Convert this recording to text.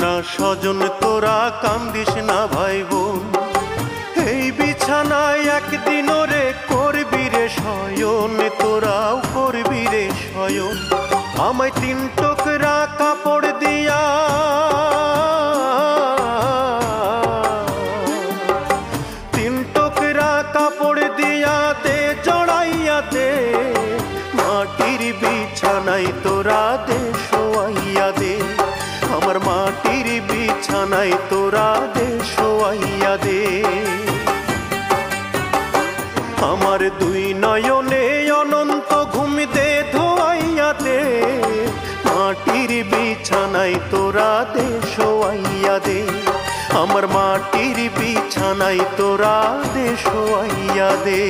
না স্বজন তোরা, কান্দিস না ভাই বোন। এই বিছানায় একদিন রে করবি রে শয়ন, তোরাও করবি রে শয়ন। আমায় 3 টুকরা কাপড় দিয়া, 3 টুকরা কাপড় দিয়া দে জড়াইয়া দে, মাটির বিছানায় তোরা দে শোয়াইয়া দে, আমার মাটির বিছানায় তোরা দে শোয়াইয়া দে। আমার 2 নয়নে অনন্ত ঘুম দে ধোয়াইয়া দে, মাটির বিছানায় তোরা দে শোয়াইয়া দে, আমার মাটির বিছানায় তোরা দে শোয়াইয়া দে।